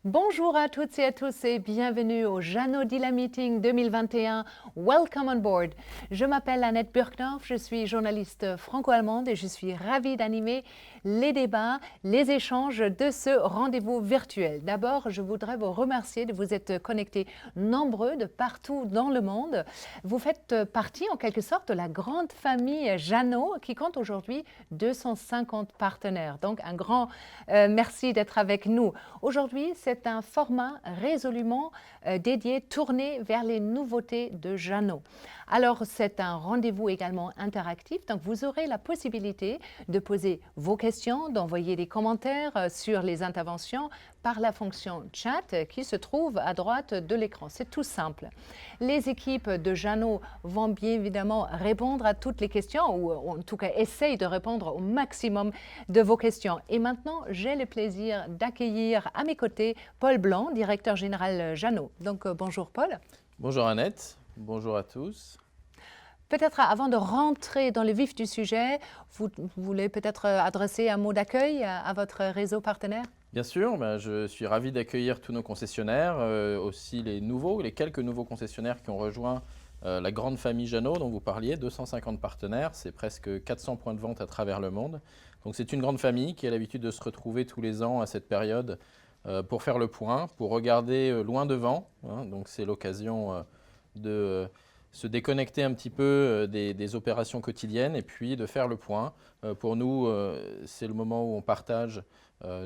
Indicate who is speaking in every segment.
Speaker 1: Bonjour à toutes et à tous et bienvenue au Jeannot Dealer Meeting 2021. Welcome on board. Je m'appelle Annette Burkdorf, je suis journaliste franco-allemande et je suis ravie d'animer les débats, les échanges de ce rendez-vous virtuel. D'abord, je voudrais vous remercier de vous être connectés nombreux de partout dans le monde. Vous faites partie en quelque sorte de la grande famille Jeannot qui compte aujourd'hui 250 partenaires. Donc un grand merci d'être avec nous. Aujourd'hui, c'est un format résolument dédié, tourné vers les nouveautés de Jeannot. Alors, c'est un rendez-vous également interactif, donc vous aurez la possibilité de poser vos questions, d'envoyer des commentaires sur les interventions par la fonction chat qui se trouve à droite de l'écran. C'est tout simple. Les équipes de Jeannot vont bien évidemment répondre à toutes les questions, ou en tout cas essayent de répondre au maximum de vos questions. Et maintenant, j'ai le plaisir d'accueillir à mes côtés Paul Blanc, directeur général Jeannot. Donc bonjour Paul.
Speaker 2: Bonjour Annette, bonjour à tous.
Speaker 1: Peut-être avant de rentrer dans le vif du sujet, vous voulez peut-être adresser un mot d'accueil à votre réseau partenaire?
Speaker 2: Bien sûr, je suis ravi d'accueillir tous nos concessionnaires, aussi les quelques nouveaux concessionnaires qui ont rejoint la grande famille Jeannot dont vous parliez, 250 partenaires, c'est presque 400 points de vente à travers le monde. Donc c'est une grande famille qui a l'habitude de se retrouver tous les ans à cette période pour faire le point, pour regarder loin devant, hein. Donc c'est l'occasion de se déconnecter un petit peu des opérations quotidiennes et puis de faire le point. Pour nous, c'est le moment où on partage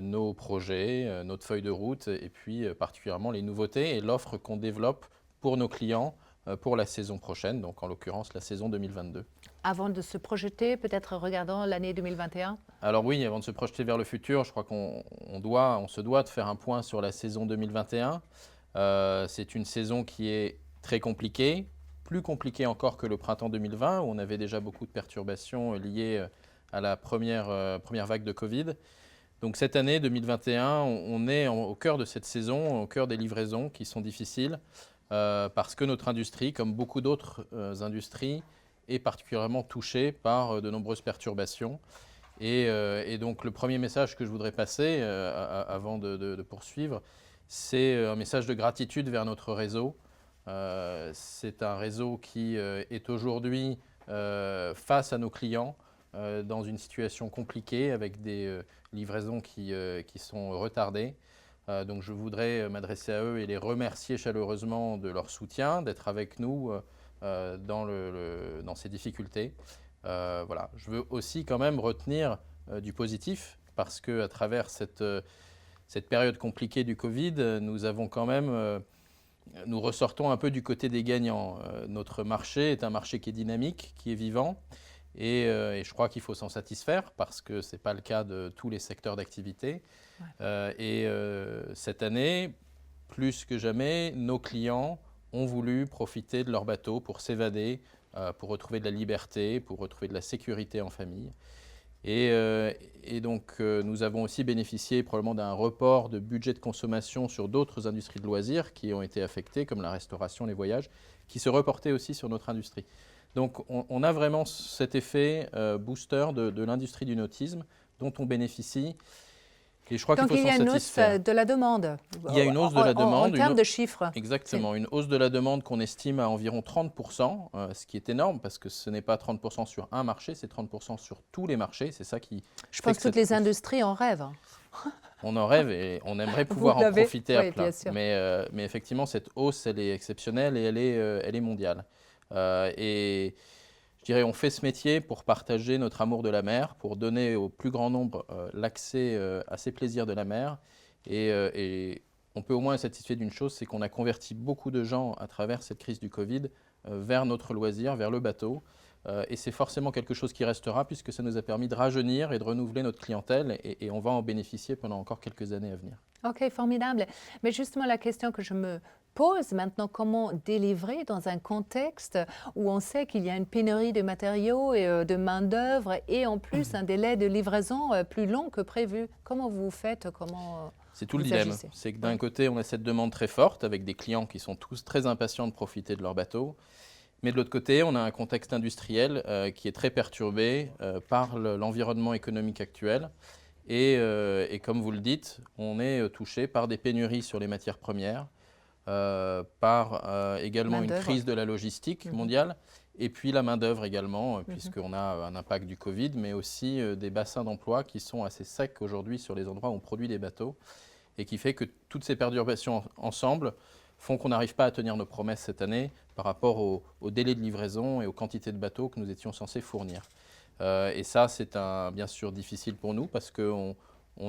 Speaker 2: nos projets, notre feuille de route et puis particulièrement les nouveautés et l'offre qu'on développe pour nos clients pour la saison prochaine, donc en l'occurrence la saison 2022.
Speaker 1: Avant de se projeter, peut-être regardant l'année 2021?
Speaker 2: Alors oui, avant de se projeter vers le futur, je crois qu'on se doit de faire un point sur la saison 2021. C'est une saison qui est très compliquée, plus compliquée encore que le printemps 2020, où on avait déjà beaucoup de perturbations liées à la première vague de Covid. Donc cette année 2021, on est au cœur de cette saison, au cœur des livraisons qui sont difficiles, parce que notre industrie, comme beaucoup d'autres industries, est particulièrement touchée par de nombreuses perturbations. Et donc le premier message que je voudrais passer avant de poursuivre, c'est un message de gratitude vers notre réseau. C'est un réseau qui est aujourd'hui face à nos clients dans une situation compliquée avec des livraisons qui sont retardées. Donc je voudrais m'adresser à eux et les remercier chaleureusement de leur soutien, d'être avec nous dans ces difficultés. Voilà. Je veux aussi quand même retenir du positif parce qu'à travers cette période compliquée du Covid, nous ressortons un peu du côté des gagnants. Notre marché est un marché qui est dynamique, qui est vivant et je crois qu'il faut s'en satisfaire parce que ce n'est pas le cas de tous les secteurs d'activité. Ouais. Cette année, plus que jamais, nos clients ont voulu profiter de leur bateau pour s'évader, pour retrouver de la liberté, pour retrouver de la sécurité en famille. Et donc, nous avons aussi bénéficié probablement d'un report de budget de consommation sur d'autres industries de loisirs qui ont été affectées, comme la restauration, les voyages, qui se reportaient aussi sur notre industrie. Donc, on a vraiment cet effet booster de l'industrie du nautisme dont on bénéficie. Et je crois qu'il faut s'en satisfaire.
Speaker 1: Donc il y a une hausse de la demande.
Speaker 2: Il y a une hausse de la demande.
Speaker 1: En termes de chiffres.
Speaker 2: Exactement, une hausse de la demande qu'on estime à environ 30%, ce qui est énorme parce que ce n'est pas 30% sur un marché, c'est 30% sur tous les marchés. C'est ça qui.
Speaker 1: Je pense que toutes les industries en rêvent.
Speaker 2: On en rêve et on aimerait pouvoir en profiter à plein. Mais effectivement, cette hausse, elle est exceptionnelle et elle est mondiale. Et je dirais, on fait ce métier pour partager notre amour de la mer, pour donner au plus grand nombre l'accès à ces plaisirs de la mer. Et on peut au moins être satisfait d'une chose, c'est qu'on a converti beaucoup de gens à travers cette crise du Covid vers notre loisir, vers le bateau. Et c'est forcément quelque chose qui restera puisque ça nous a permis de rajeunir et de renouveler notre clientèle et on va en bénéficier pendant encore quelques années à venir.
Speaker 1: Ok, formidable. Mais justement, la question que je me pose maintenant, comment délivrer dans un contexte où on sait qu'il y a une pénurie de matériaux et de main-d'œuvre et en plus un délai de livraison plus long que prévu? Comment vous faites?
Speaker 2: C'est tout le dilemme. C'est que d'un côté, on a cette demande très forte avec des clients qui sont tous très impatients de profiter de leur bateau. Mais de l'autre côté, on a un contexte industriel qui est très perturbé par l'environnement économique actuel. Et comme vous le dites, on est touché par des pénuries sur les matières premières, par également une crise de la logistique mondiale, et puis la main-d'œuvre également, puisqu'on a un impact du Covid, mais aussi des bassins d'emploi qui sont assez secs aujourd'hui sur les endroits où on produit des bateaux, et qui fait que toutes ces perturbations ensemble font qu'on n'arrive pas à tenir nos promesses cette année par rapport au délai de livraison et aux quantités de bateaux que nous étions censés fournir. Et ça, c'est bien sûr difficile pour nous parce qu'on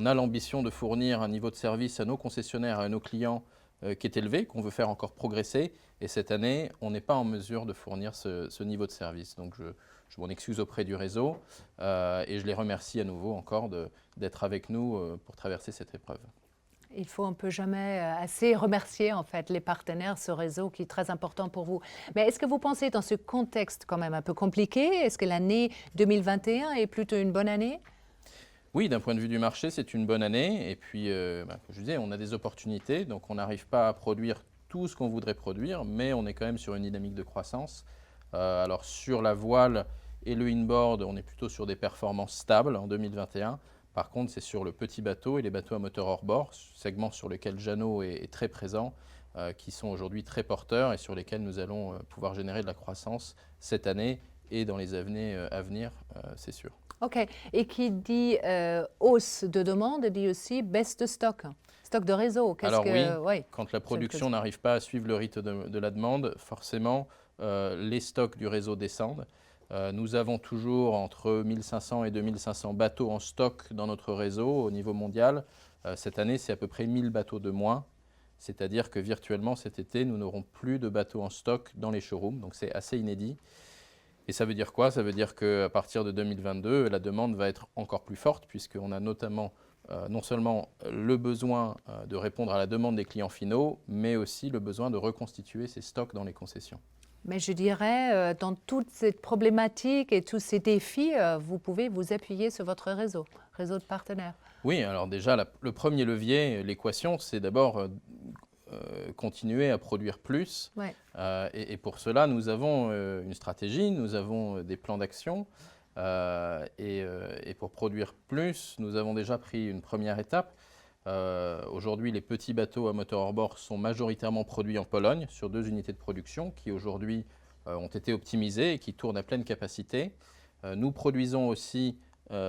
Speaker 2: a l'ambition de fournir un niveau de service à nos concessionnaires et à nos clients qui est élevé, qu'on veut faire encore progresser. Et cette année, on n'est pas en mesure de fournir ce niveau de service. Donc je m'en excuse auprès du réseau et je les remercie à nouveau encore d'être avec nous pour traverser cette épreuve.
Speaker 1: Il faut un peu jamais assez remercier en fait les partenaires, ce réseau qui est très important pour vous. Mais est-ce que vous pensez dans ce contexte quand même un peu compliqué, est-ce que l'année 2021 est plutôt une bonne année?
Speaker 2: Oui, d'un point de vue du marché, c'est une bonne année. Et puis, comme je disais, on a des opportunités. Donc, on n'arrive pas à produire tout ce qu'on voudrait produire, mais on est quand même sur une dynamique de croissance. Alors, sur la voile et le inboard, on est plutôt sur des performances stables en 2021. Par contre, c'est sur le petit bateau et les bateaux à moteur hors-bord, segment sur lequel Jeanneau est très présent, qui sont aujourd'hui très porteurs et sur lesquels nous allons pouvoir générer de la croissance cette année et dans les années à venir, c'est sûr.
Speaker 1: OK. Et qui dit hausse de demande, dit aussi baisse de stock, stock de réseau.
Speaker 2: Alors oui, quand la production n'arrive pas à suivre le rythme de la demande, forcément, les stocks du réseau descendent. Nous avons toujours entre 1500 et 2500 bateaux en stock dans notre réseau au niveau mondial. Cette année, c'est à peu près 1000 bateaux de moins. C'est-à-dire que virtuellement, cet été, nous n'aurons plus de bateaux en stock dans les showrooms. Donc c'est assez inédit. Et ça veut dire quoi? Ça veut dire qu'à partir de 2022, la demande va être encore plus forte puisqu'on a notamment non seulement le besoin de répondre à la demande des clients finaux, mais aussi le besoin de reconstituer ces stocks dans les concessions.
Speaker 1: Mais je dirais, dans toute cette problématique et tous ces défis, vous pouvez vous appuyer sur votre réseau de partenaires.
Speaker 2: Oui, alors déjà, le premier levier, l'équation, c'est d'abord continuer à produire plus.
Speaker 1: Ouais.
Speaker 2: Et pour cela, nous avons une stratégie, nous avons des plans d'action. Et pour produire plus, nous avons déjà pris une première étape. Aujourd'hui, les petits bateaux à moteur hors-bord sont majoritairement produits en Pologne sur 2 unités de production qui aujourd'hui ont été optimisées et qui tournent à pleine capacité. Nous produisons aussi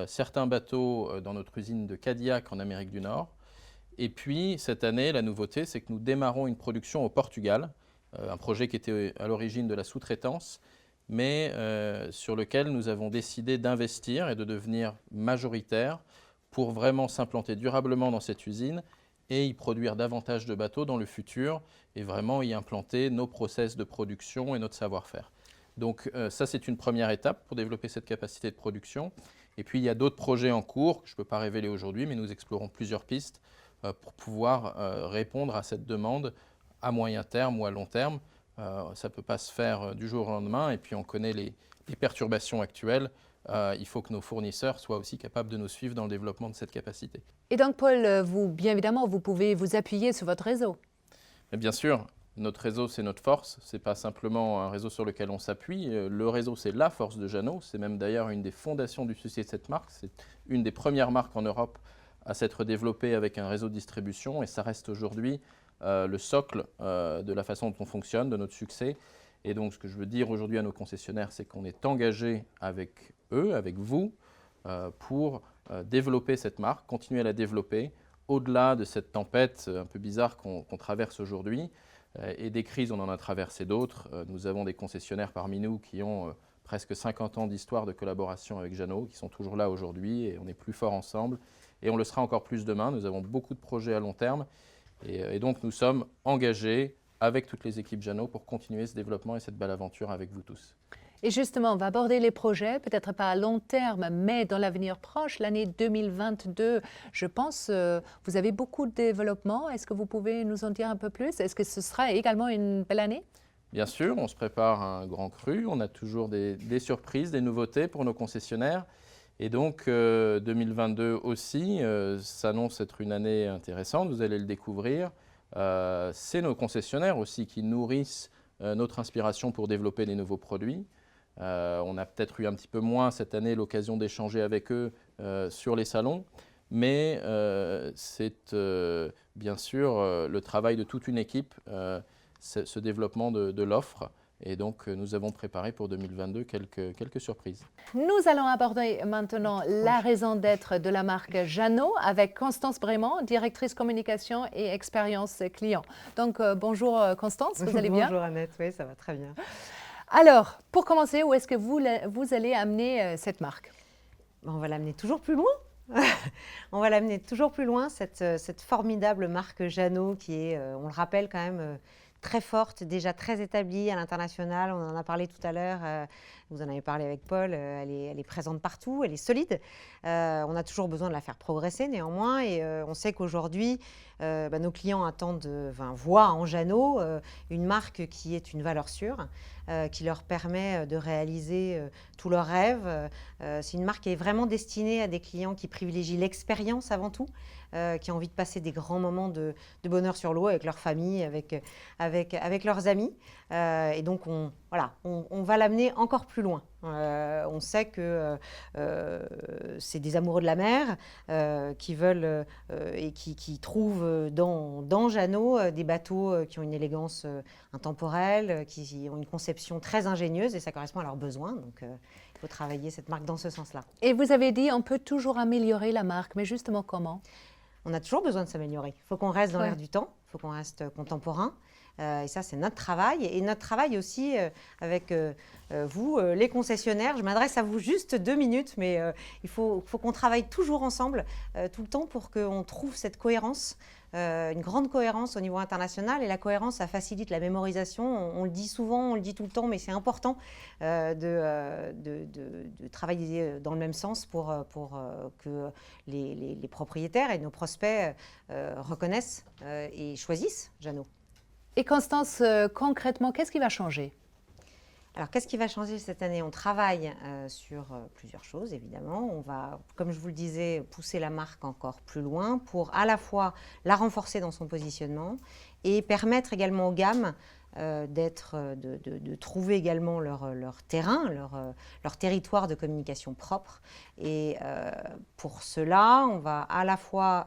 Speaker 2: certains bateaux dans notre usine de Cadillac en Amérique du Nord. Et puis cette année, la nouveauté, c'est que nous démarrons une production au Portugal, un projet qui était à l'origine de la sous-traitance, mais sur lequel nous avons décidé d'investir et de devenir majoritaire pour vraiment s'implanter durablement dans cette usine et y produire davantage de bateaux dans le futur et vraiment y implanter nos process de production et notre savoir-faire. Donc ça, c'est une première étape pour développer cette capacité de production. Et puis, il y a d'autres projets en cours que je ne peux pas révéler aujourd'hui, mais nous explorons plusieurs pistes pour pouvoir répondre à cette demande à moyen terme ou à long terme. Ça ne peut pas se faire du jour au lendemain et puis on connaît les perturbations actuelles. Il faut que nos fournisseurs soient aussi capables de nous suivre dans le développement de cette capacité.
Speaker 1: Et donc, Paul, vous, bien évidemment, vous pouvez vous appuyer sur votre réseau.
Speaker 2: Mais bien sûr, notre réseau, c'est notre force. Ce n'est pas simplement un réseau sur lequel on s'appuie. Le réseau, c'est la force de Jeanneau. C'est même d'ailleurs une des fondations du succès de cette marque. C'est une des premières marques en Europe à s'être développée avec un réseau de distribution. Et ça reste aujourd'hui le socle de la façon dont on fonctionne, de notre succès. Et donc, ce que je veux dire aujourd'hui à nos concessionnaires, c'est qu'on est engagé avec eux, avec vous, pour développer cette marque, continuer à la développer au-delà de cette tempête un peu bizarre qu'on traverse aujourd'hui. Et des crises, on en a traversé d'autres. Nous avons des concessionnaires parmi nous qui ont presque 50 ans d'histoire de collaboration avec Jeanneau, qui sont toujours là aujourd'hui et on est plus forts ensemble. Et on le sera encore plus demain. Nous avons beaucoup de projets à long terme. Et donc, nous sommes engagés avec toutes les équipes Jeanneau pour continuer ce développement et cette belle aventure avec vous tous.
Speaker 1: Et justement, on va aborder les projets, peut-être pas à long terme, mais dans l'avenir proche, l'année 2022, je pense, vous avez beaucoup de développement. Est-ce que vous pouvez nous en dire un peu plus? Est-ce que ce sera également une belle année?
Speaker 2: Bien sûr, on se prépare à un grand cru. On a toujours des surprises, des nouveautés pour nos concessionnaires. Et donc, 2022 aussi s'annonce être une année intéressante. Vous allez le découvrir. C'est nos concessionnaires aussi qui nourrissent notre inspiration pour développer des nouveaux produits. On a peut-être eu un petit peu moins cette année l'occasion d'échanger avec eux sur les salons, mais c'est bien sûr le travail de toute une équipe, ce développement de l'offre. Et donc, nous avons préparé pour 2022 quelques surprises.
Speaker 1: Nous allons aborder maintenant la raison d'être de la marque Jeannot avec Constance Brément, directrice communication et expérience client. Donc, bonjour Constance, vous allez bien?
Speaker 3: Bonjour Annette, oui, ça va très bien.
Speaker 1: Alors, pour commencer, où est-ce que vous allez amener cette marque?
Speaker 3: On va l'amener toujours plus loin. On va l'amener toujours plus loin, cette formidable marque Jeannot qui est, on le rappelle quand même, très forte, déjà très établie à l'international. On en a parlé tout à l'heure, vous en avez parlé avec Paul, elle est présente partout, elle est solide. On a toujours besoin de la faire progresser néanmoins et on sait qu'aujourd'hui, nos clients voient en Jeannot une marque qui est une valeur sûre, qui leur permet de réaliser tous leurs rêves. C'est une marque qui est vraiment destinée à des clients qui privilégient l'expérience avant tout, qui ont envie de passer des grands moments de bonheur sur l'eau avec leur famille, avec leurs amis. Et donc, on va l'amener encore plus loin. On sait que c'est des amoureux de la mer qui veulent et qui trouvent dans Jeannot des bateaux qui ont une élégance intemporelle, qui ont une conception très ingénieuse et ça correspond à leurs besoins. Donc, il faut travailler cette marque dans ce sens-là.
Speaker 1: Et vous avez dit on peut toujours améliorer la marque, mais justement comment?
Speaker 3: On a toujours besoin de s'améliorer. Il faut qu'on reste dans l'air du temps, il faut qu'on reste contemporain. Et ça, c'est notre travail. Et notre travail aussi avec vous, les concessionnaires. Je m'adresse à vous juste 2 minutes, mais il faut qu'on travaille toujours ensemble, tout le temps, pour qu'on trouve cette cohérence, une grande cohérence au niveau international. Et la cohérence, ça facilite la mémorisation. On le dit souvent, on le dit tout le temps, mais c'est important de travailler dans le même sens pour que les propriétaires et nos prospects reconnaissent et choisissent Jeannot.
Speaker 1: Et Constance, concrètement, qu'est-ce qui va changer?
Speaker 3: Alors, qu'est-ce qui va changer cette année? On travaille sur plusieurs choses, évidemment. On va, comme je vous le disais, pousser la marque encore plus loin pour à la fois la renforcer dans son positionnement et permettre également aux gammes de trouver également leur terrain, leur territoire de communication propre. Et pour cela, on va à la fois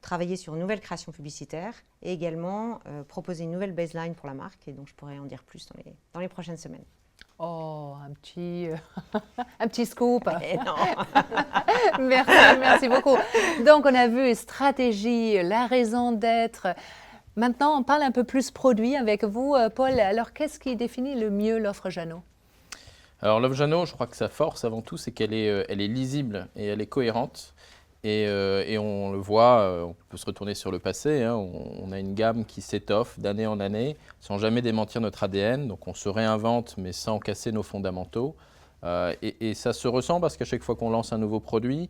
Speaker 3: travailler sur une nouvelle création publicitaire et également proposer une nouvelle baseline pour la marque. Et donc, je pourrais en dire plus dans les prochaines semaines.
Speaker 1: Oh, un petit scoop.
Speaker 3: Non.
Speaker 1: Merci beaucoup. Donc, on a vu stratégie, la raison d'être. Maintenant, on parle un peu plus produit avec vous, Paul. Alors, qu'est-ce qui définit le mieux l'offre Jeannot?
Speaker 2: Alors, l'offre Jeannot, je crois que sa force avant tout, c'est qu'elle est lisible et elle est cohérente. Et on le voit, on peut se retourner sur le passé, hein, on a une gamme qui s'étoffe d'année en année sans jamais démentir notre ADN. Donc on se réinvente mais sans casser nos fondamentaux. Et ça se ressent parce qu'à chaque fois qu'on lance un nouveau produit,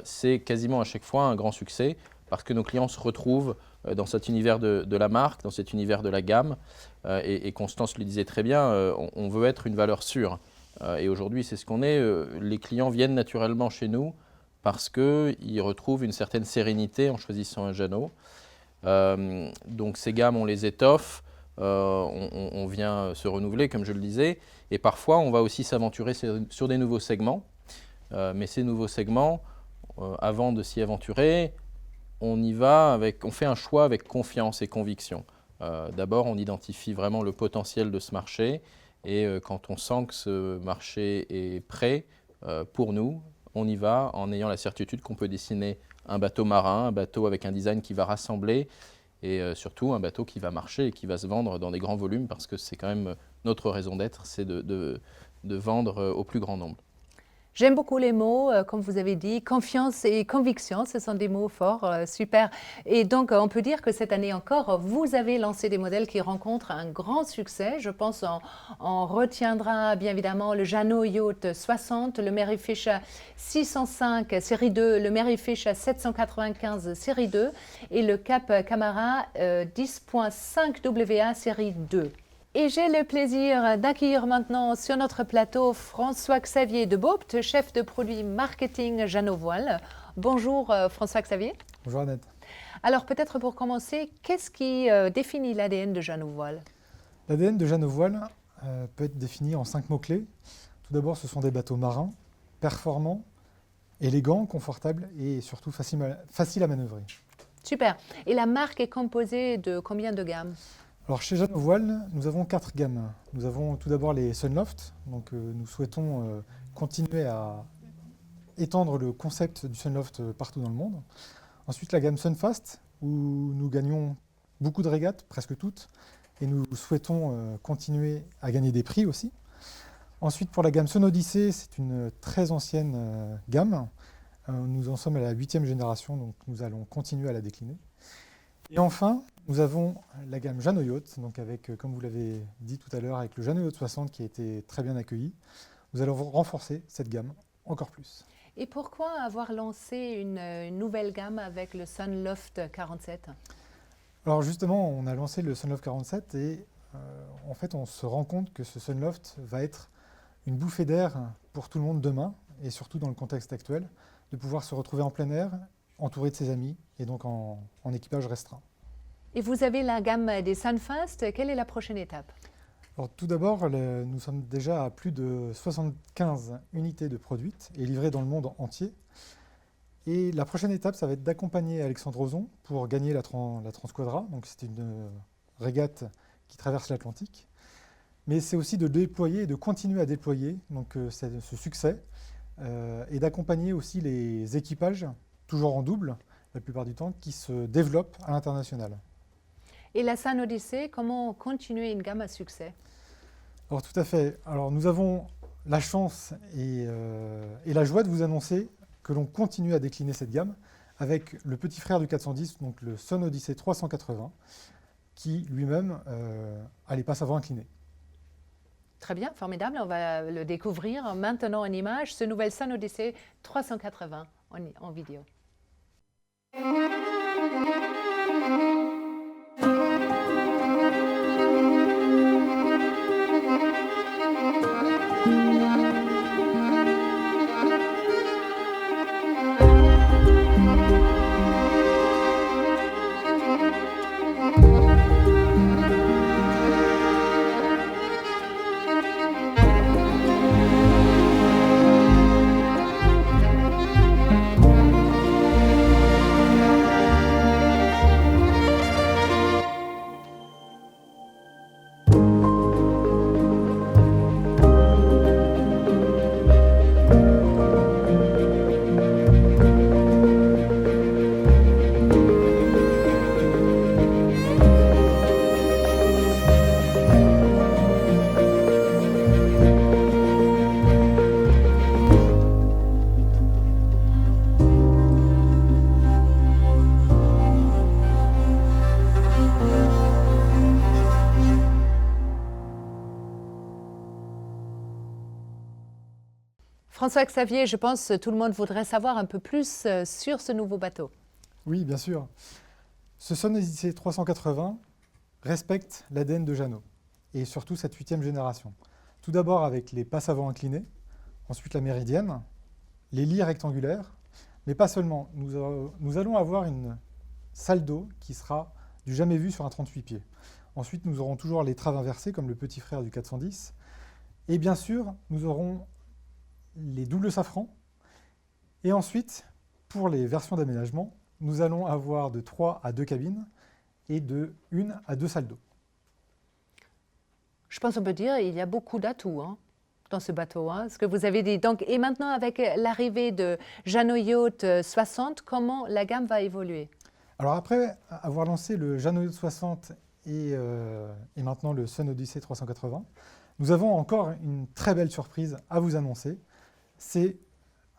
Speaker 2: c'est quasiment à chaque fois un grand succès parce que nos clients se retrouvent dans cet univers de la marque, dans cet univers de la gamme. Et Constance le disait très bien, on veut être une valeur sûre. Et aujourd'hui, c'est ce qu'on est. Les clients viennent naturellement chez nous parce qu'ils retrouvent une certaine sérénité en choisissant un Jeannot. Donc ces gammes, on les étoffe, on vient se renouveler, comme je le disais, et parfois on va aussi s'aventurer sur des nouveaux segments. Mais ces nouveaux segments, avant de s'y aventurer, on fait un choix avec confiance et conviction. D'abord, on identifie vraiment le potentiel de ce marché, et quand on sent que ce marché est prêt pour nous, on y va en ayant la certitude qu'on peut dessiner un bateau marin, un bateau avec un design qui va rassembler et surtout un bateau qui va marcher et qui va se vendre dans des grands volumes parce que c'est quand même notre raison d'être, c'est de vendre au plus grand nombre.
Speaker 1: J'aime beaucoup les mots, comme vous avez dit, confiance et conviction, ce sont des mots forts, super. Et donc, on peut dire que cette année encore, vous avez lancé des modèles qui rencontrent un grand succès. Je pense on retiendra bien évidemment le Jeannot Yacht 60, le Merryfish 605 série 2, le Merryfish 795 série 2 et le Cap Camara 10.5 WA série 2. Et j'ai le plaisir d'accueillir maintenant sur notre plateau François-Xavier Debaupt, chef de produit marketing Jeannot Voile. Bonjour François-Xavier.
Speaker 4: Bonjour Annette.
Speaker 1: Alors peut-être pour commencer, qu'est-ce qui définit l'ADN de Jeannot Voile?
Speaker 4: L'ADN de Jeannot Voile peut être défini en 5 mots-clés. Tout d'abord, ce sont des bateaux marins, performants, élégant, confortable et surtout facile à manœuvrer.
Speaker 1: Super. Et la marque est composée de combien de gammes?
Speaker 4: Alors chez Jeanneau Voile, nous avons 4 gammes. Nous avons tout d'abord les Sunloft, donc nous souhaitons continuer à étendre le concept du Sunloft partout dans le monde. Ensuite la gamme Sunfast, où nous gagnons beaucoup de régates, presque toutes, et nous souhaitons continuer à gagner des prix aussi. Ensuite pour la gamme Sun Odyssey, c'est une très ancienne gamme. Nous en sommes à la 8e génération, donc nous allons continuer à la décliner. Et enfin, nous avons la gamme Jeanneau Yacht, donc avec, comme vous l'avez dit tout à l'heure, avec le Jeanneau Yacht 60 qui a été très bien accueilli. Nous allons renforcer cette gamme encore plus.
Speaker 1: Et pourquoi avoir lancé une nouvelle gamme avec le Sunloft 47?
Speaker 4: Alors justement, on a lancé le Sunloft 47 et en fait, on se rend compte que ce Sunloft va être une bouffée d'air pour tout le monde demain, et surtout dans le contexte actuel, de pouvoir se retrouver en plein air, entouré de ses amis, et donc en équipage restreint.
Speaker 1: Et vous avez la gamme des Sunfast. Quelle est la prochaine étape?
Speaker 4: Alors, tout d'abord, nous sommes déjà à plus de 75 unités de produites et livrées dans le monde entier. Et la prochaine étape, ça va être d'accompagner Alexandre Ozon pour gagner la Transquadra. Donc c'est une régate qui traverse l'Atlantique. Mais c'est aussi de déployer et de continuer à déployer donc, ce succès et d'accompagner aussi les équipages, toujours en double la plupart du temps, qui se développent à l'international.
Speaker 1: Et la Sun Odyssey, comment continuer une gamme à succès?
Speaker 4: Alors tout à fait. Alors nous avons la chance et la joie de vous annoncer que l'on continue à décliner cette gamme avec le petit frère du 410, donc le Sun Odyssey 380, qui lui-même n'allait pas savoir incliner.
Speaker 1: Très bien, formidable. On va le découvrir maintenant en image, ce nouvel Sun Odyssey 380 en vidéo. François-Xavier, je pense que tout le monde voudrait savoir un peu plus sur ce nouveau bateau.
Speaker 4: Oui, bien sûr. Ce Sun Odyssey 380 respecte l'ADN de Jeanneau et surtout cette 8e génération. Tout d'abord avec les passes avant inclinées, ensuite la méridienne, les lits rectangulaires, mais pas seulement. Nous allons avoir une salle d'eau qui sera du jamais vu sur un 38 pieds. Ensuite, nous aurons toujours les traves inversées comme le petit frère du 410. Et bien sûr, nous aurons les doubles safrans. Et ensuite, pour les versions d'aménagement, nous allons avoir de 3 à 2 cabines et de 1 à 2 salles d'eau.
Speaker 1: Je pense qu'on peut dire qu'il y a beaucoup d'atouts dans ce bateau, ce que vous avez dit. Donc, et maintenant, avec l'arrivée de Jeanneau Yacht 60, comment la gamme va évoluer?
Speaker 4: Alors après avoir lancé le Jeanneau Yacht 60 et maintenant le Sun Odyssey 380, nous avons encore une très belle surprise à vous annoncer. C'est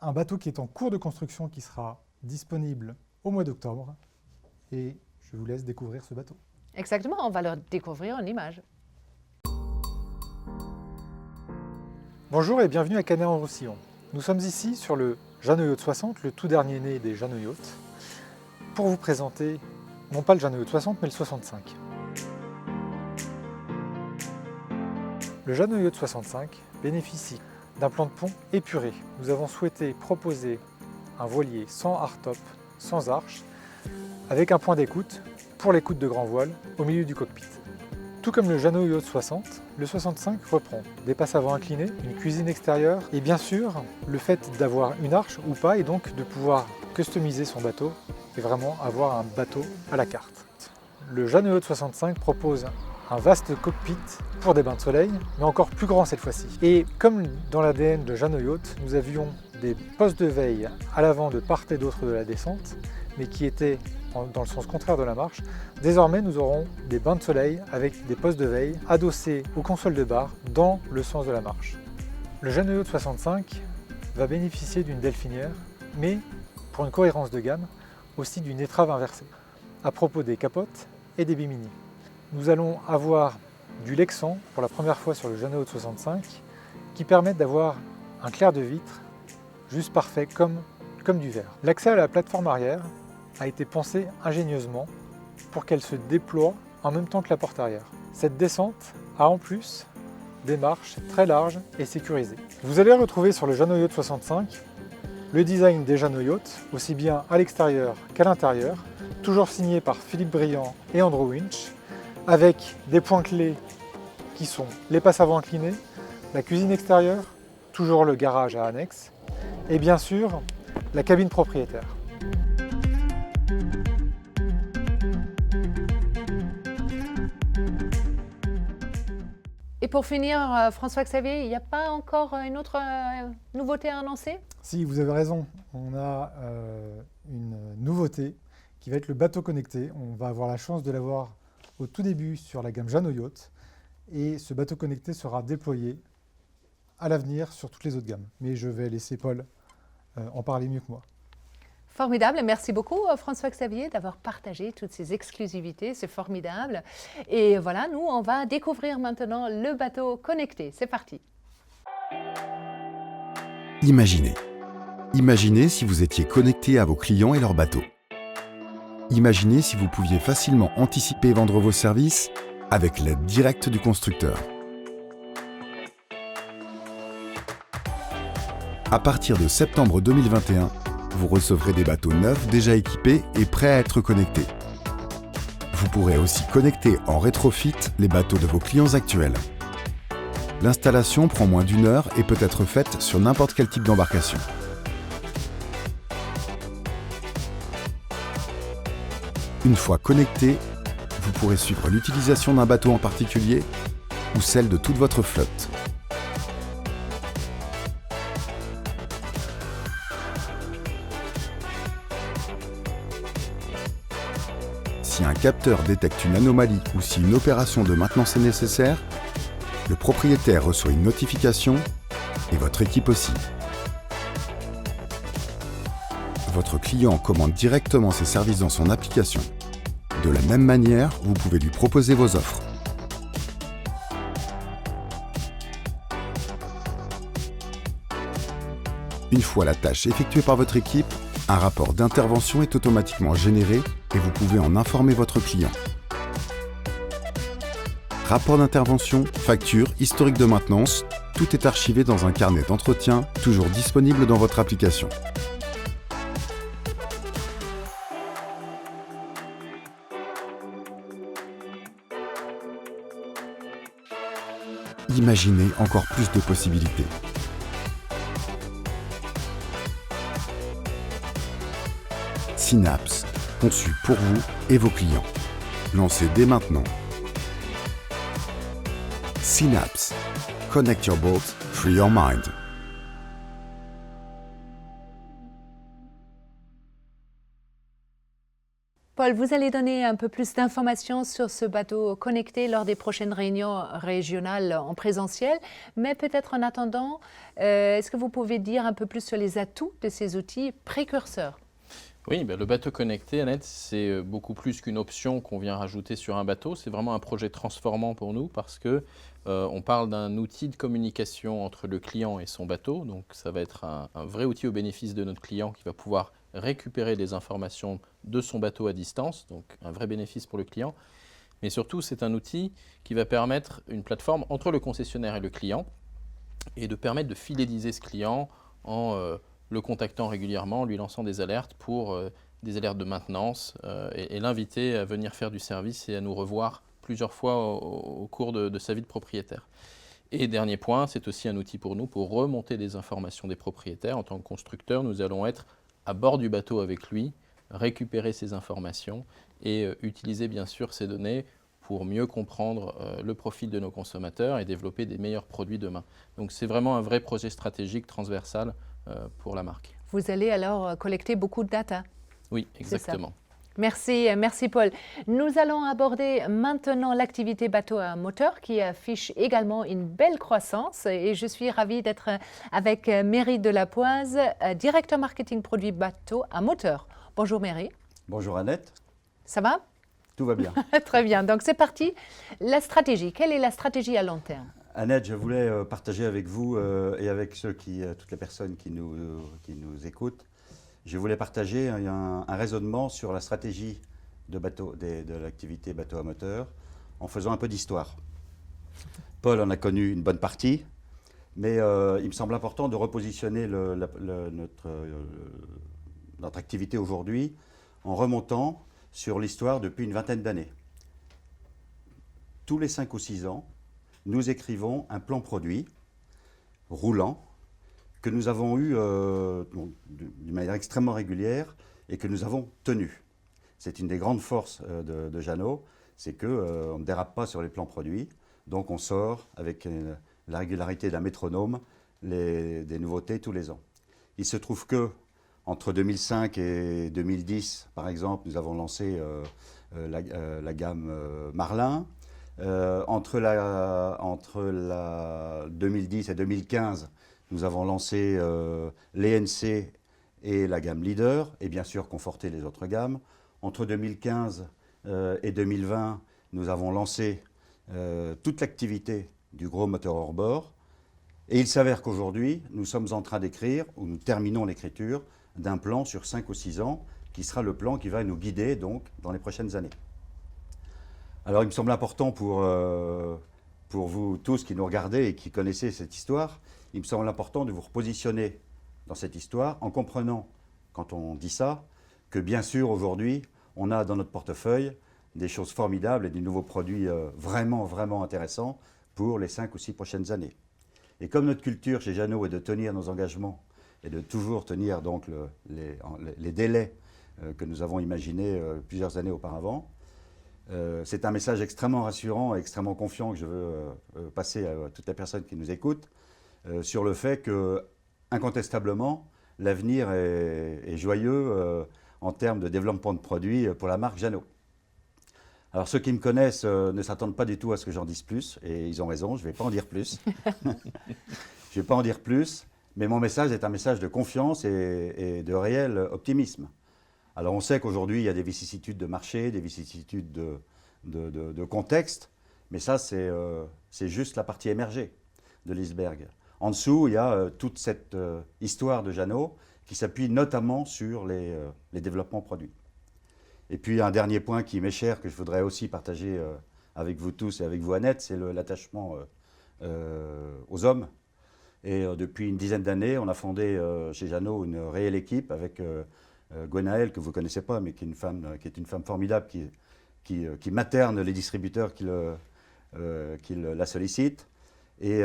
Speaker 4: un bateau qui est en cours de construction qui sera disponible au mois d'octobre et je vous laisse découvrir ce bateau.
Speaker 1: Exactement, on va le découvrir en image.
Speaker 4: Bonjour et bienvenue à Canet-en-Roussillon. Nous sommes ici sur le Jeanneau Yacht 60, le tout dernier né des Jeanneau Yacht, pour vous présenter non pas le Jeanneau Yacht 60 mais le 65. Le Jeanneau Yacht 65 bénéficie d'un plan de pont épuré. Nous avons souhaité proposer un voilier sans hardtop, sans arche, avec un point d'écoute pour l'écoute de grand voile au milieu du cockpit. Tout comme le Jeannot Yacht 60, le 65 reprend des passes avant inclinées, une cuisine extérieure et bien sûr le fait d'avoir une arche ou pas et donc de pouvoir customiser son bateau et vraiment avoir un bateau à la carte. Le Jeannot Yacht 65 propose un vaste cockpit pour des bains de soleil, mais encore plus grand cette fois-ci. Et comme dans l'ADN de Jeannot Yacht, nous avions des postes de veille à l'avant de part et d'autre de la descente, mais qui étaient dans le sens contraire de la marche. Désormais, nous aurons des bains de soleil avec des postes de veille adossés aux consoles de bar dans le sens de la marche. Le Jeannot Yacht 65 va bénéficier d'une delphinière, mais pour une cohérence de gamme, aussi d'une étrave inversée. À propos des capotes et des bimini. Nous allons avoir du Lexan pour la première fois sur le Jeannot Yacht 65 qui permettent d'avoir un clair de vitre juste parfait comme du verre. L'accès à la plateforme arrière a été pensé ingénieusement pour qu'elle se déploie en même temps que la porte arrière. Cette descente a en plus des marches très larges et sécurisées. Vous allez retrouver sur le Jeannot Yacht 65 le design des Jeannot Yacht, aussi bien à l'extérieur qu'à l'intérieur, toujours signé par Philippe Briand et Andrew Winch, avec des points clés qui sont les passes avant inclinées, la cuisine extérieure, toujours le garage à annexe, et bien sûr la cabine propriétaire.
Speaker 1: Et pour finir, François-Xavier, il n'y a pas encore une autre nouveauté à annoncer?
Speaker 4: Si, vous avez raison, on a une nouveauté qui va être le bateau connecté. On va avoir la chance de l'avoir au tout début sur la gamme Jeannot Yacht et ce bateau connecté sera déployé à l'avenir sur toutes les autres gammes. Mais je vais laisser Paul en parler mieux que moi.
Speaker 1: Formidable, merci beaucoup François-Xavier d'avoir partagé toutes ces exclusivités, c'est formidable. Et voilà, nous on va découvrir maintenant le bateau connecté, c'est parti.
Speaker 5: Imaginez si vous étiez connecté à vos clients et leurs bateaux. Imaginez si vous pouviez facilement anticiper et vendre vos services avec l'aide directe du constructeur. À partir de septembre 2021, vous recevrez des bateaux neufs déjà équipés et prêts à être connectés. Vous pourrez aussi connecter en rétrofit les bateaux de vos clients actuels. L'installation prend moins d'1 heure et peut être faite sur n'importe quel type d'embarcation. Une fois connecté, vous pourrez suivre l'utilisation d'un bateau en particulier ou celle de toute votre flotte. Si un capteur détecte une anomalie ou si une opération de maintenance est nécessaire, le propriétaire reçoit une notification et votre équipe aussi. Votre client commande directement ses services dans son application. De la même manière, vous pouvez lui proposer vos offres. Une fois la tâche effectuée par votre équipe, un rapport d'intervention est automatiquement généré et vous pouvez en informer votre client. Rapport d'intervention, facture, historique de maintenance, tout est archivé dans un carnet d'entretien, toujours disponible dans votre application. Imaginez encore plus de possibilités. Synapse, conçu pour vous et vos clients. Lancez dès maintenant. Synapse. Connect your boat, free your mind.
Speaker 1: Paul, vous allez donner un peu plus d'informations sur ce bateau connecté lors des prochaines réunions régionales en présentiel, mais peut-être en attendant, est-ce que vous pouvez dire un peu plus sur les atouts de ces outils précurseurs?
Speaker 2: Oui, le bateau connecté, Annette, c'est beaucoup plus qu'une option qu'on vient rajouter sur un bateau. C'est vraiment un projet transformant pour nous parce que on parle d'un outil de communication entre le client et son bateau. Donc, ça va être un vrai outil au bénéfice de notre client qui va pouvoir récupérer des informations de son bateau à distance. Donc, un vrai bénéfice pour le client. Mais surtout, c'est un outil qui va permettre une plateforme entre le concessionnaire et le client et de permettre de fidéliser ce client en le contactant régulièrement, lui lançant des alertes pour des alertes de maintenance et l'inviter à venir faire du service et à nous revoir plusieurs fois au cours de sa vie de propriétaire. Et dernier point, c'est aussi un outil pour nous pour remonter des informations des propriétaires. En tant que constructeur, nous allons être à bord du bateau avec lui, récupérer ces informations et utiliser bien sûr ces données pour mieux comprendre le profil de nos consommateurs et développer des meilleurs produits demain. Donc c'est vraiment un vrai projet stratégique transversal pour la marque.
Speaker 1: Vous allez alors collecter beaucoup de data.
Speaker 2: Oui, exactement.
Speaker 1: Merci, merci Paul. Nous allons aborder maintenant l'activité bateau à moteur qui affiche également une belle croissance et je suis ravie d'être avec Mairie Delapoise, directeur marketing produit bateau à moteur. Bonjour Mairie.
Speaker 6: Bonjour Annette.
Speaker 1: Ça va?
Speaker 6: Tout va bien.
Speaker 1: Très bien, donc c'est parti. La stratégie, quelle est la stratégie à long terme?
Speaker 6: Annette, je voulais partager avec vous et avec toutes les personnes qui nous écoutent, je voulais partager un raisonnement sur la stratégie de l'activité bateau à moteur en faisant un peu d'histoire. Paul en a connu une bonne partie, mais il me semble important de repositionner notre activité aujourd'hui en remontant sur l'histoire depuis une vingtaine d'années. Tous les 5 ou 6 ans, nous écrivons un plan produit roulant que nous avons eu d'une manière extrêmement régulière et que nous avons tenu. C'est une des grandes forces de Jeannot, c'est qu'on ne dérape pas sur les plans produits, donc on sort avec la régularité d'un métronome des nouveautés tous les ans. Il se trouve que entre 2005 et 2010, par exemple, nous avons lancé la gamme Marlin. Entre 2010 et 2015, nous avons lancé l'ENC et la gamme Leader, et bien sûr conforté les autres gammes. Entre 2015 et 2020, nous avons lancé toute l'activité du gros moteur hors-bord. Et il s'avère qu'aujourd'hui, nous sommes en train d'écrire, ou nous terminons l'écriture, d'un plan sur 5 ou 6 ans, qui sera le plan qui va nous guider donc, dans les prochaines années. Alors il me semble important pour vous tous qui nous regardez et qui connaissez cette histoire, il me semble important de vous repositionner dans cette histoire en comprenant, quand on dit ça, que bien sûr aujourd'hui, on a dans notre portefeuille des choses formidables et des nouveaux produits vraiment, vraiment intéressants pour les 5 ou 6 prochaines années. Et comme notre culture chez Jeannot est de tenir nos engagements et de toujours tenir donc les délais que nous avons imaginés plusieurs années auparavant, c'est un message extrêmement rassurant et extrêmement confiant que je veux passer à toutes les personnes qui nous écoutent sur le fait que, incontestablement, l'avenir est joyeux en termes de développement de produits pour la marque Jeannot. Alors ceux qui me connaissent ne s'attendent pas du tout à ce que j'en dise plus, et ils ont raison, je ne vais pas en dire plus. Je ne vais pas en dire plus, mais mon message est un message de confiance et de réel optimisme. Alors on sait qu'aujourd'hui, il y a des vicissitudes de marché, des vicissitudes de contexte, mais ça, c'est juste la partie émergée de l'iceberg. En dessous, il y a toute cette histoire de Jeannot qui s'appuie notamment sur les développements produits. Et puis un dernier point qui m'est cher, que je voudrais aussi partager avec vous tous et avec vous Annette, c'est l'attachement aux hommes. Et depuis une dizaine d'années, on a fondé chez Jeannot une réelle équipe avec Gwenaëlle, que vous ne connaissez pas, mais qui est une femme formidable qui materne les distributeurs qui la sollicitent, et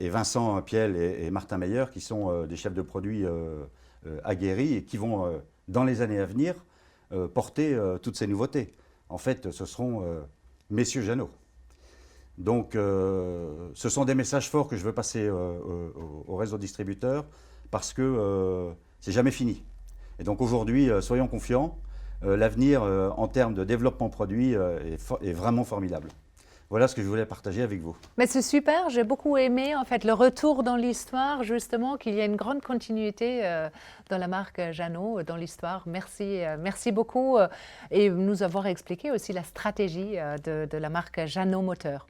Speaker 6: Vincent Piel et Martin Meyer, qui sont des chefs de produits aguerris et qui vont, dans les années à venir, porter toutes ces nouveautés. En fait, ce seront messieurs Jeannot. Donc, ce sont des messages forts que je veux passer au réseau distributeur parce que c'est jamais fini. Et donc aujourd'hui, soyons confiants, l'avenir en termes de développement produit est vraiment formidable. Voilà ce que je voulais partager avec vous.
Speaker 1: Mais c'est super, j'ai beaucoup aimé en fait le retour dans l'histoire, justement, qu'il y a une grande continuité dans la marque Jeannot, dans l'histoire. Merci, merci beaucoup et nous avoir expliqué aussi la stratégie de la marque Jeannot Moteur.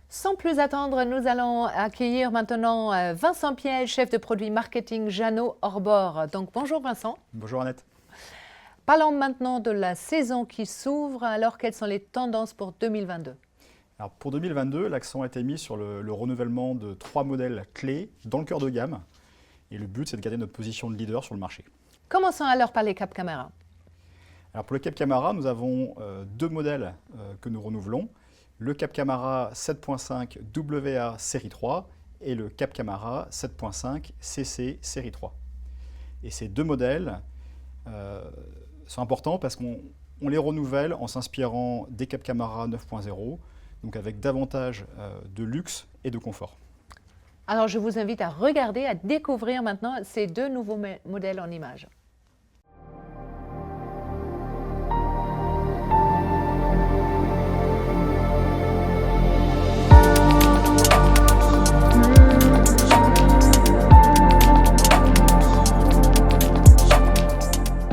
Speaker 1: Sans plus attendre, nous allons accueillir maintenant Vincent Piel, chef de produit marketing Jeannot hors-bord. Donc bonjour Vincent.
Speaker 7: Bonjour Annette.
Speaker 1: Parlons maintenant de la saison qui s'ouvre. Alors quelles sont les tendances pour 2022 ?
Speaker 7: Alors pour 2022, l'accent a été mis sur le renouvellement de 3 modèles clés dans le cœur de gamme. Et le but, c'est de garder notre position de leader sur le marché.
Speaker 1: Commençons alors par les Cap Camara.
Speaker 7: Alors pour le Cap Camara, nous avons 2 modèles que nous renouvelons. le Cap Camara 7.5 WA série 3 et le Cap Camara 7.5 CC série 3. Et ces deux modèles sont importants parce qu'on les renouvelle en s'inspirant des Cap Camara 9.0, donc avec davantage de luxe et de confort.
Speaker 1: Alors, je vous invite à regarder, à découvrir maintenant ces deux nouveaux modèles en images.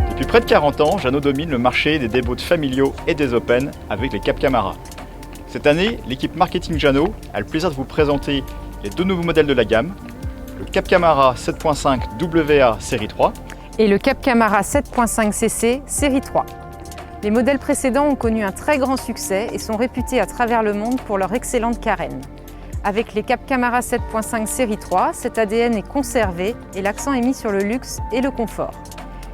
Speaker 7: Depuis près de 40 ans, Jeannot domine le marché des débots familiaux et des Open avec les Cap Camara. Cette année, l'équipe marketing Jeannot a le plaisir de vous présenter les deux nouveaux modèles de la gamme, le Cap Camara 7.5 WA série 3
Speaker 8: et le Cap Camara 7.5 CC série 3. Les modèles précédents ont connu un très grand succès et sont réputés à travers le monde pour leur excellente carène. Avec les Cap Camara 7.5 série 3, cet ADN est conservé et l'accent est mis sur le luxe et le confort.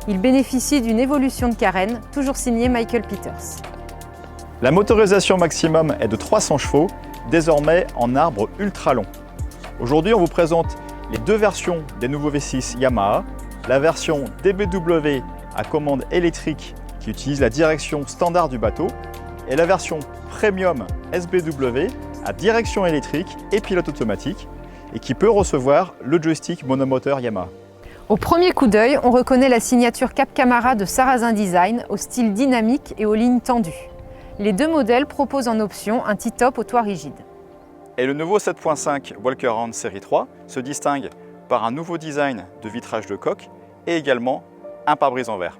Speaker 8: Il bénéficie d'une évolution de carène, toujours signée Michael Peters.
Speaker 7: La motorisation maximum est de 300 chevaux, désormais en arbre ultra long. Aujourd'hui, on vous présente les deux versions des nouveaux V6 Yamaha, la version DBW à commande électrique qui utilise la direction standard du bateau et la version Premium SBW à direction électrique et pilote automatique et qui peut recevoir le joystick monomoteur Yamaha.
Speaker 8: Au premier coup d'œil, on reconnaît la signature Cap Camara de Sarrazin Design au style dynamique et aux lignes tendues. Les deux modèles proposent en option un T-top au toit rigide.
Speaker 7: Et le nouveau 7.5 Walker Round série 3 se distingue par un nouveau design de vitrage de coque et également un pare-brise en verre.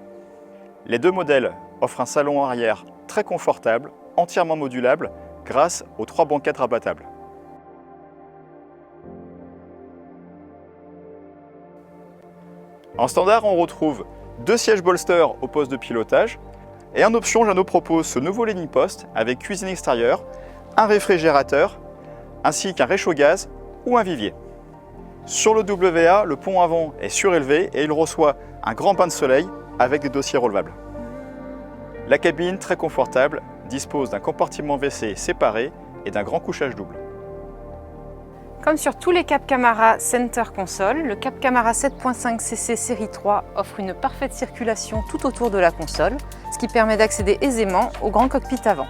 Speaker 7: Les deux modèles offrent un salon arrière très confortable, entièrement modulable grâce aux 3 banquettes rabattables. En standard, on retrouve 2 sièges bolster au poste de pilotage et en option, Jeannot propose ce nouveau landing post avec cuisine extérieure, un réfrigérateur ainsi qu'un réchaud-gaz ou un vivier. Sur le WA, le pont avant est surélevé et il reçoit un grand bain de soleil avec des dossiers relevables. La cabine, très confortable, dispose d'un compartiment WC séparé et d'un grand couchage double.
Speaker 8: Comme sur tous les Cap Camara Center Console, le Cap Camara 7.5 CC série 3 offre une parfaite circulation tout autour de la console, ce qui permet d'accéder aisément au grand cockpit avant.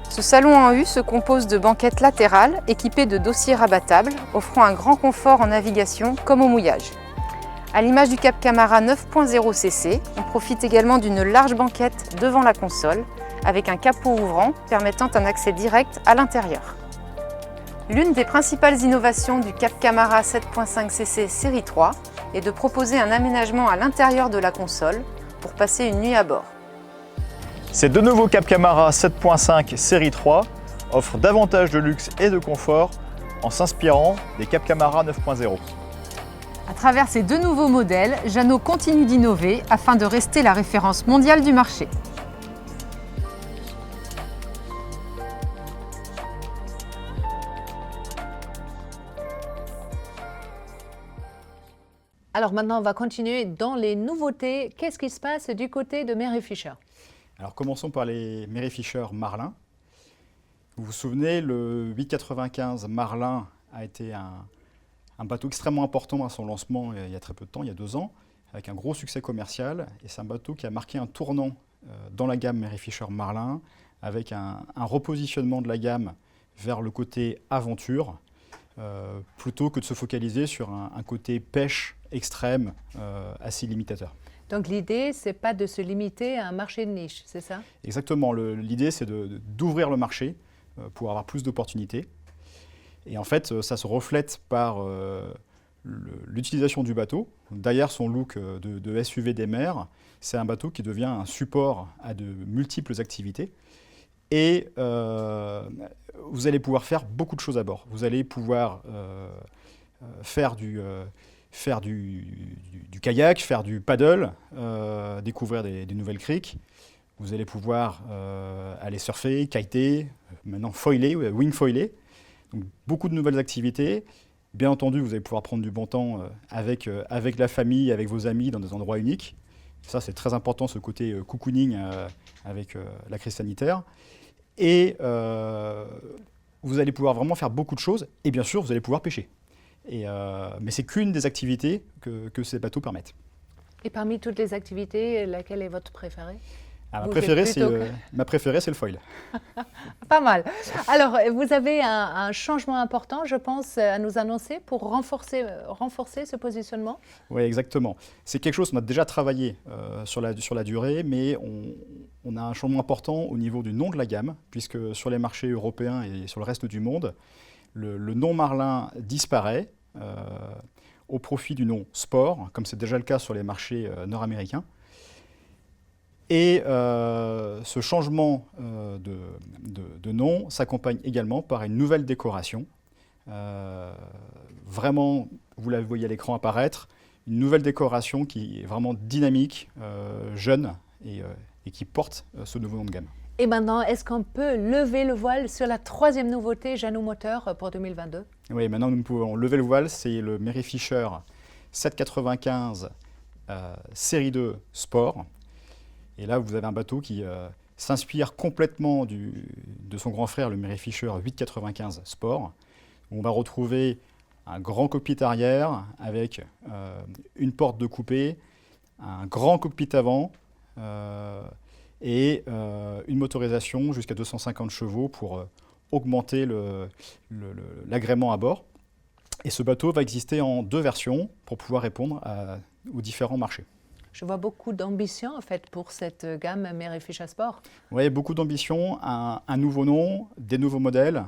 Speaker 8: Ce salon en U se compose de banquettes latérales équipées de dossiers rabattables, offrant un grand confort en navigation comme au mouillage. À l'image du Cap Camara 9.0 CC, on profite également d'une large banquette devant la console, avec un capot ouvrant permettant un accès direct à l'intérieur. L'une des principales innovations du Cap Camara 7.5 CC série 3 est de proposer un aménagement à l'intérieur de la console pour passer une nuit à bord.
Speaker 7: Ces deux nouveaux Cap Camara 7.5 série 3 offrent davantage de luxe et de confort en s'inspirant des Cap Camara 9.0.
Speaker 8: À travers ces deux nouveaux modèles, Jeannot continue d'innover afin de rester la référence mondiale du marché.
Speaker 1: Alors maintenant, on va continuer dans les nouveautés. Qu'est-ce qui se passe du côté de Mary Fisher?
Speaker 7: Alors commençons par les Mary Fisher Marlin. Vous vous souvenez, le 895 Marlin a été un bateau extrêmement important à son lancement il y a très peu de temps, il y a 2 ans, avec un gros succès commercial. Et c'est un bateau qui a marqué un tournant dans la gamme Mary Fisher Marlin, avec un repositionnement de la gamme vers le côté aventure, plutôt que de se focaliser sur un côté pêche extrême assez limitateur.
Speaker 1: Donc l'idée, c'est pas de se limiter à un marché de niche, c'est ça?
Speaker 7: Exactement. L'idée, c'est d'ouvrir le marché pour avoir plus d'opportunités. Et en fait, ça se reflète par l'utilisation du bateau. Derrière son look de SUV des mers, c'est un bateau qui devient un support à de multiples activités. Et vous allez pouvoir faire beaucoup de choses à bord. Vous allez pouvoir faire du kayak, faire du paddle, découvrir des nouvelles criques. Vous allez pouvoir aller surfer, kiter, maintenant foiler, wing foiler. Donc, beaucoup de nouvelles activités. Bien entendu, vous allez pouvoir prendre du bon temps avec la famille, avec vos amis dans des endroits uniques. Ça, c'est très important, ce côté cocooning avec la crise sanitaire. Et vous allez pouvoir vraiment faire beaucoup de choses. Et bien sûr, vous allez pouvoir pêcher. Mais c'est qu'une des activités que ces bateaux permettent.
Speaker 1: Et parmi toutes les activités, laquelle est votre préférée?
Speaker 7: Ah,
Speaker 1: Vous
Speaker 7: ma préférée, c'est le foil.
Speaker 1: Pas mal. Alors, vous avez un changement important, je pense, à nous annoncer pour renforcer ce positionnement?
Speaker 7: Oui, exactement. C'est quelque chose qu'on a déjà travaillé sur la durée, mais on a un changement important au niveau du nom de la gamme, puisque sur les marchés européens et sur le reste du monde, le nom Marlin disparaît au profit du nom Sport, comme c'est déjà le cas sur les marchés nord-américains. Et ce changement de nom s'accompagne également par une nouvelle décoration. Vraiment, vous la voyez à l'écran apparaître, une nouvelle décoration qui est vraiment dynamique, jeune et qui porte ce nouveau nom de gamme.
Speaker 1: Et maintenant, est-ce qu'on peut lever le voile sur la troisième nouveauté Jeannot Moteur pour 2022?
Speaker 7: Oui, maintenant nous pouvons lever le voile, c'est le Mary Fisher 795 série 2 Sport. Et là, vous avez un bateau qui s'inspire complètement de son grand frère, le Mary Fisher 895 Sport. On va retrouver un grand cockpit arrière avec une porte de coupé, un grand cockpit avant et une motorisation jusqu'à 250 chevaux pour augmenter l'agrément à bord. Et ce bateau va exister en 2 versions pour pouvoir répondre aux différents marchés.
Speaker 1: Je vois beaucoup d'ambition en fait pour cette gamme Mary Fisher Sport.
Speaker 7: Oui, beaucoup d'ambition, un nouveau nom, des nouveaux modèles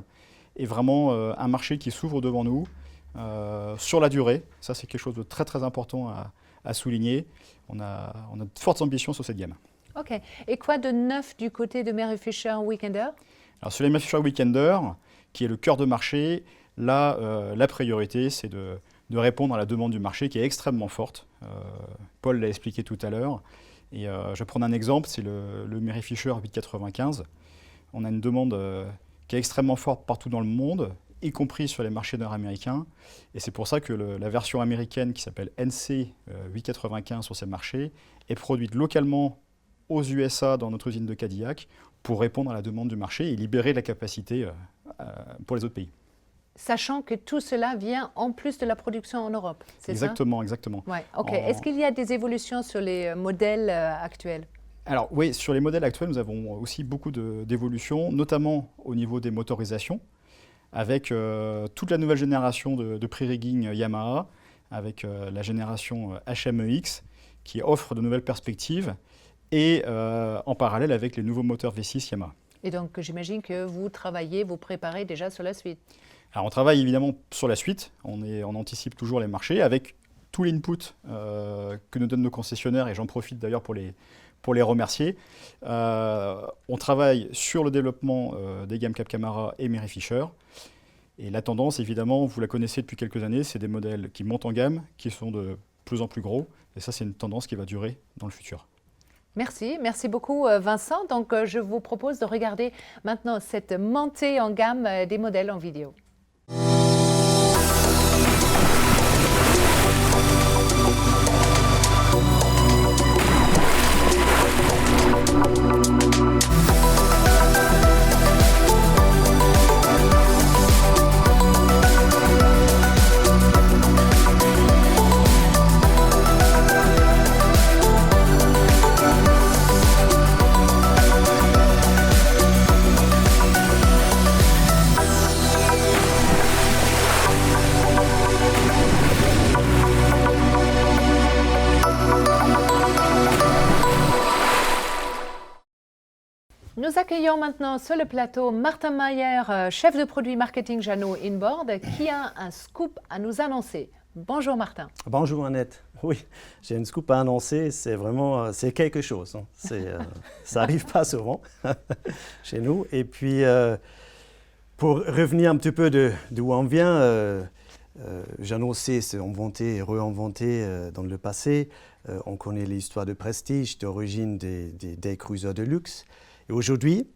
Speaker 7: et vraiment un marché qui s'ouvre devant nous sur la durée. Ça, c'est quelque chose de très très important à souligner. On a de fortes ambitions sur cette gamme.
Speaker 1: Ok. Et quoi de neuf du côté de Mary Fisher Weekender?
Speaker 7: Alors sur les Mary Fisher Weekender, qui est le cœur de marché, là, la priorité, c'est de répondre à la demande du marché qui est extrêmement forte. Paul l'a expliqué tout à l'heure. Et je vais prendre un exemple, c'est le Mary Fisher 895. On a une demande qui est extrêmement forte partout dans le monde, y compris sur les marchés nord-américains. Et c'est pour ça que la version américaine qui s'appelle NC 895 sur ces marchés est produite localement aux USA dans notre usine de Cadillac pour répondre à la demande du marché et libérer de la capacité pour les autres pays.
Speaker 1: Sachant que tout cela vient en plus de la production en Europe, c'est ça?
Speaker 7: Exactement, exactement.
Speaker 1: Ouais, ok. Est-ce qu'il y a des évolutions sur les modèles actuels?
Speaker 7: Alors oui, sur les modèles actuels, nous avons aussi beaucoup d'évolutions, notamment au niveau des motorisations, avec toute la nouvelle génération de pre-rigging Yamaha, avec la génération HMEX, qui offre de nouvelles perspectives, et en parallèle avec les nouveaux moteurs V6 Yamaha.
Speaker 1: Et donc j'imagine que vous travaillez, vous préparez déjà sur la suite.
Speaker 7: Alors on travaille évidemment sur la suite, on anticipe toujours les marchés avec tout l'input que nous donnent nos concessionnaires, et j'en profite d'ailleurs pour les remercier. On travaille sur le développement des gammes Cap Camara et Mary Fisher. Et la tendance, évidemment, vous la connaissez depuis quelques années, c'est des modèles qui montent en gamme, qui sont de plus en plus gros. Et ça, c'est une tendance qui va durer dans le futur.
Speaker 1: Merci beaucoup Vincent. Donc je vous propose de regarder maintenant cette montée en gamme des modèles en vidéo. Nous accueillons maintenant sur le plateau Martin Mayer, chef de produit marketing Jeannot Inboard, qui a un scoop à nous annoncer. Bonjour Martin.
Speaker 9: Bonjour Annette. Oui, j'ai une scoop à annoncer, c'est quelque chose. Hein. Ça n'arrive pas souvent chez nous. Et puis, pour revenir un petit peu d'où on vient, Jeannot s'est inventé et réinventé dans le passé. On connaît l'histoire de Prestige, d'origine des cruisers de luxe. Et aujourd'hui,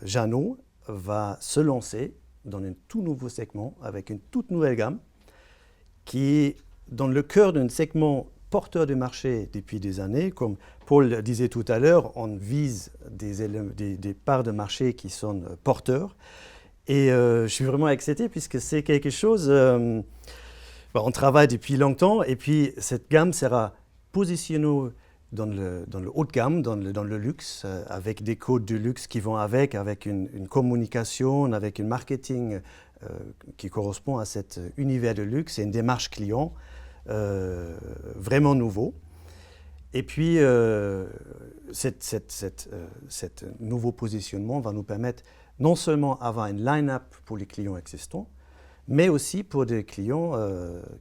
Speaker 9: Jeannot va se lancer dans un tout nouveau segment avec une toute nouvelle gamme qui est dans le cœur d'un segment porteur de marché depuis des années. Comme Paul disait tout à l'heure, on vise des parts de marché qui sont porteurs. Et je suis vraiment excité puisque c'est quelque chose, on travaille depuis longtemps et puis cette gamme sera positionnée dans le haut de gamme, dans le luxe, avec des codes de luxe qui vont avec une communication, avec un marketing qui correspond à cet univers de luxe et une démarche client vraiment nouveau. Et puis, cet nouveau positionnement va nous permettre non seulement d'avoir une line-up pour les clients existants, mais aussi pour des clients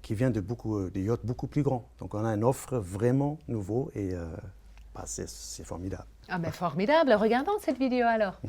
Speaker 9: qui viennent des yachts beaucoup plus grands. Donc on a une offre vraiment nouveau et c'est formidable.
Speaker 1: Ah ben formidable, regardons cette vidéo alors.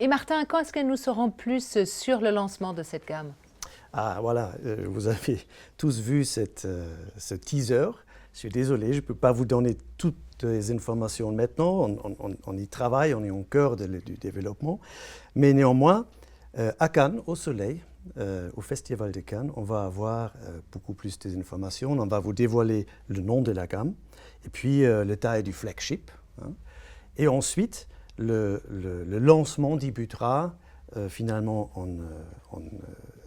Speaker 1: Et Martin, quand est-ce que nous saurons plus sur le lancement de cette gamme?
Speaker 9: Ah voilà, vous avez tous vu ce teaser. Je suis désolé, je ne peux pas vous donner toutes les informations maintenant. On y travaille, on est au cœur du développement. Mais néanmoins, à Cannes, au soleil, au Festival de Cannes, on va avoir beaucoup plus d'informations. On va vous dévoiler le nom de la gamme et puis le taille du flagship. Hein. Et ensuite, le lancement débutera finalement en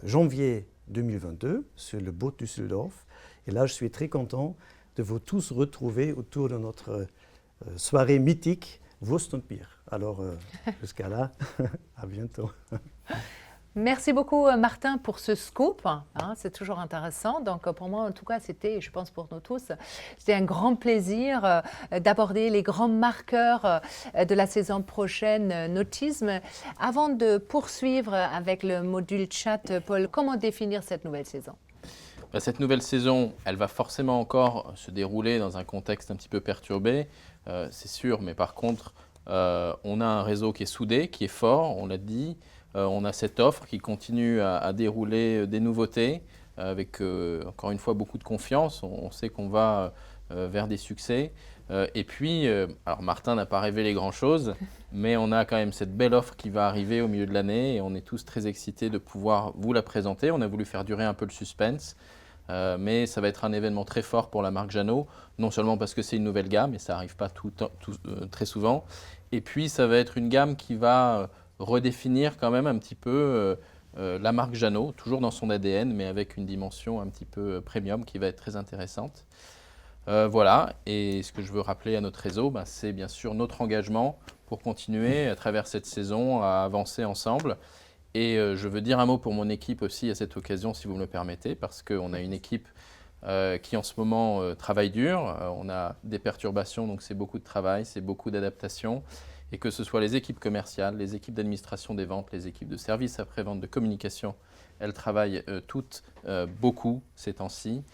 Speaker 9: janvier 2022 sur le boat Düsseldorf. Et là, je suis très content de vous tous retrouver autour de notre soirée mythique Wurst und Bier. Alors, jusqu'à là, à bientôt.
Speaker 1: Merci beaucoup Martin pour ce scoop, hein, c'est toujours intéressant. Donc pour moi en tout cas c'était, je pense pour nous tous, c'était un grand plaisir d'aborder les grands marqueurs de la saison prochaine nautisme. Avant de poursuivre avec le module chat, Paul, comment définir cette nouvelle saison?
Speaker 2: Cette nouvelle saison, elle va forcément encore se dérouler dans un contexte un petit peu perturbé, c'est sûr, mais par contre on a un réseau qui est soudé, qui est fort, on l'a dit. On a cette offre qui continue à dérouler des nouveautés avec, encore une fois, beaucoup de confiance. On sait qu'on va vers des succès. Et puis, alors Martin n'a pas révélé grand-chose, mais on a quand même cette belle offre qui va arriver au milieu de l'année et on est tous très excités de pouvoir vous la présenter. On a voulu faire durer un peu le suspense, mais ça va être un événement très fort pour la marque Jeannot, non seulement parce que c'est une nouvelle gamme, et ça n'arrive pas très souvent, et puis ça va être une gamme qui va redéfinir quand même un petit peu la marque Jeannot, toujours dans son ADN, mais avec une dimension un petit peu premium qui va être très intéressante. Voilà, et ce que je veux rappeler à notre réseau, c'est bien sûr notre engagement pour continuer à travers cette saison à avancer ensemble. Et je veux dire un mot pour mon équipe aussi à cette occasion, si vous me le permettez, parce qu'on a une équipe qui en ce moment travaille dur. On a des perturbations, donc c'est beaucoup de travail, c'est beaucoup d'adaptation. Et que ce soit les équipes commerciales, les équipes d'administration des ventes, les équipes de services après-vente, de communication, elles travaillent toutes beaucoup ces temps-ci.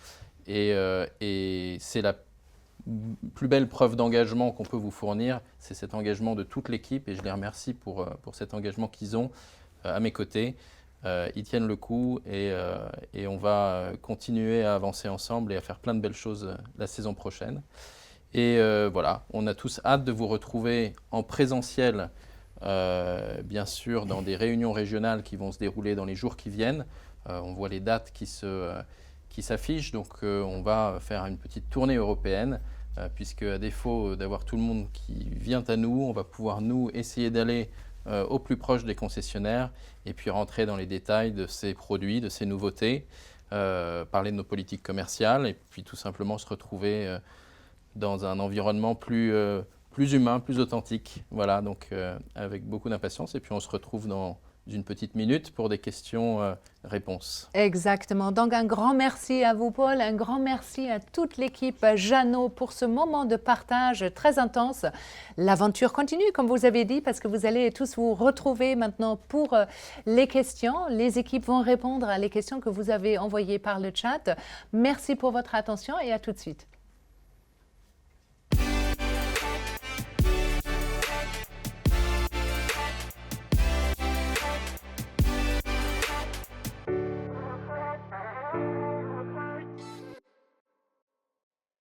Speaker 2: Et c'est la plus belle preuve d'engagement qu'on peut vous fournir, c'est cet engagement de toute l'équipe. Et je les remercie pour cet engagement qu'ils ont à mes côtés. Ils tiennent le coup et on va continuer à avancer ensemble et à faire plein de belles choses la saison prochaine. Et voilà, on a tous hâte de vous retrouver en présentiel, bien sûr, dans des réunions régionales qui vont se dérouler dans les jours qui viennent. On voit les dates qui s'affichent, donc on va faire une petite tournée européenne puisque à défaut d'avoir tout le monde qui vient à nous, on va pouvoir nous essayer d'aller au plus proche des concessionnaires et puis rentrer dans les détails de ces produits, de ces nouveautés, parler de nos politiques commerciales et puis tout simplement se retrouver dans un environnement plus humain, plus authentique. Voilà, donc avec beaucoup d'impatience. Et puis on se retrouve dans une petite minute pour des questions-réponses.
Speaker 1: Exactement. Donc un grand merci à vous, Paul, un grand merci à toute l'équipe Jeannot pour ce moment de partage très intense. L'aventure continue, comme vous avez dit, parce que vous allez tous vous retrouver maintenant pour les questions. Les équipes vont répondre à les questions que vous avez envoyées par le chat. Merci pour votre attention et à tout de suite.